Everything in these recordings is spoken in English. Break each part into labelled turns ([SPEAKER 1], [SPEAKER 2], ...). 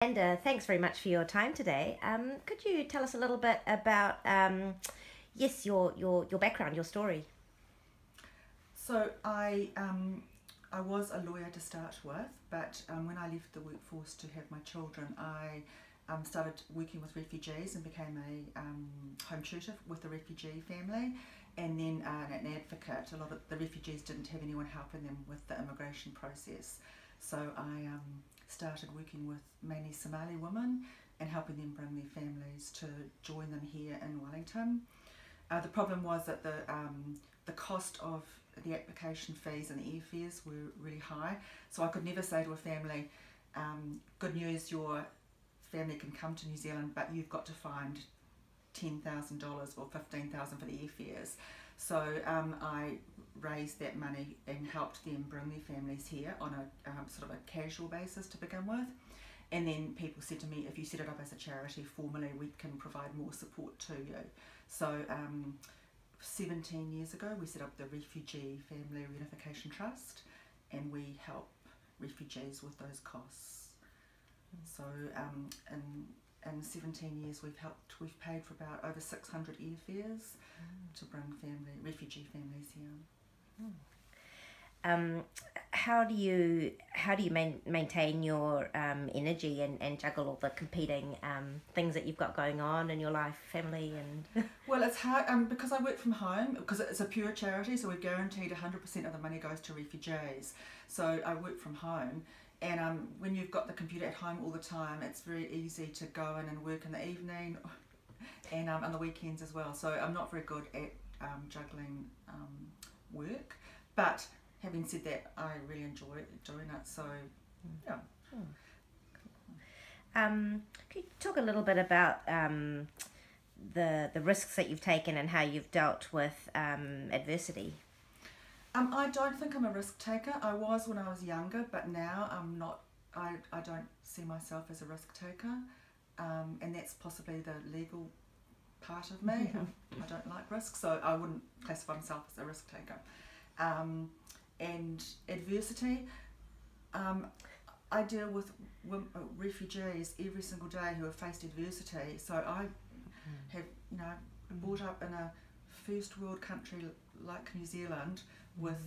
[SPEAKER 1] And thanks very much for your time today. Could you tell us a little bit about, yes, your background, your story?
[SPEAKER 2] So I was a lawyer to start with, but when I left the workforce to have my children, I started working with refugees and became a home tutor with a refugee family, and then an advocate. A lot of the refugees didn't have anyone helping them with the immigration process, so I started working with mainly Somali women and helping them bring their families to join them here in Wellington. The problem was that the cost of the application fees and the airfares were really high, so I could never say to a family, good news, your family can come to New Zealand, but you've got to find $10,000 or $15,000 for the airfares. So I raised that money and helped them bring their families here on a sort of a casual basis to begin with. And then people said to me, if you set it up as a charity formally, we can provide more support to you. So 17 years ago, we set up the Refugee Family Reunification Trust, and we help refugees with those costs. So in 17 years, we've paid for about over 600 airfares to bring refugee families here.
[SPEAKER 1] How do you maintain your energy and juggle all the competing things that you've got going on in your life, family and?
[SPEAKER 2] Well, it's hard because I work from home, because it's a pure charity, so we're guaranteed 100% of the money goes to refugees. So I work from home, and when you've got the computer at home all the time, it's very easy to go in and work in the evening and on the weekends as well. So I'm not very good at juggling work, but having said that, I really enjoy doing it. So yeah.
[SPEAKER 1] Can you talk a little bit about the risks that you've taken and how you've dealt with adversity?
[SPEAKER 2] I don't think I'm a risk taker. I was when I was younger, but now I'm not. I don't see myself as a risk taker, and that's possibly the legal part of me. I don't like risk, so I wouldn't classify myself as a risk taker. And adversity, I deal with refugees every single day who have faced adversity. So I have, been brought up in a first world country like New Zealand with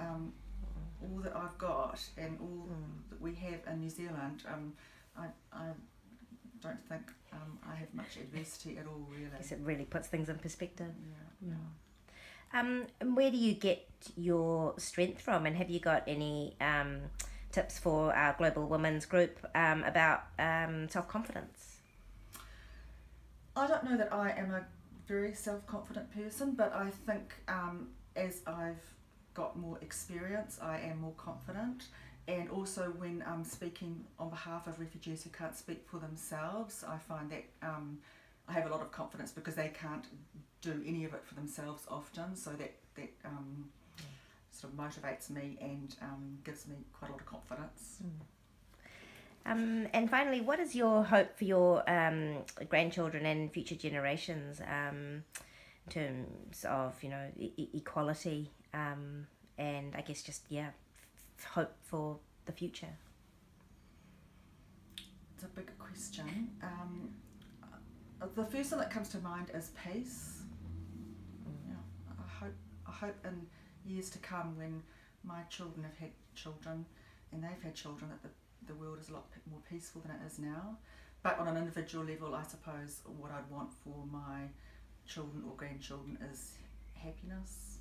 [SPEAKER 2] all that I've got and all that we have in New Zealand. I don't think I have much adversity at all, really.
[SPEAKER 1] I guess it really puts things in perspective.
[SPEAKER 2] Yeah.
[SPEAKER 1] Where do you get your strength from, and have you got any tips for our Global Women's Group about self-confidence?
[SPEAKER 2] I don't know that I am a very self-confident person, but I think as I've got more experience, I am more confident. And also when I'm speaking on behalf of refugees who can't speak for themselves, I find that I have a lot of confidence because they can't do any of it for themselves often, so that sort of motivates me and gives me quite a lot of confidence.
[SPEAKER 1] And finally, what is your hope for your grandchildren and future generations in terms of equality and I guess just hope for the future?
[SPEAKER 2] It's a big question. The first thing that comes to mind is peace. I hope in years to come, when my children have had children and they've had children, that the world is a lot more peaceful than it is now. But on an individual level, I suppose what I'd want for my children or grandchildren is happiness,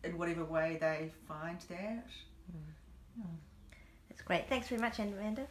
[SPEAKER 2] in whatever way they find that.
[SPEAKER 1] That's great. Thanks very much, Amanda.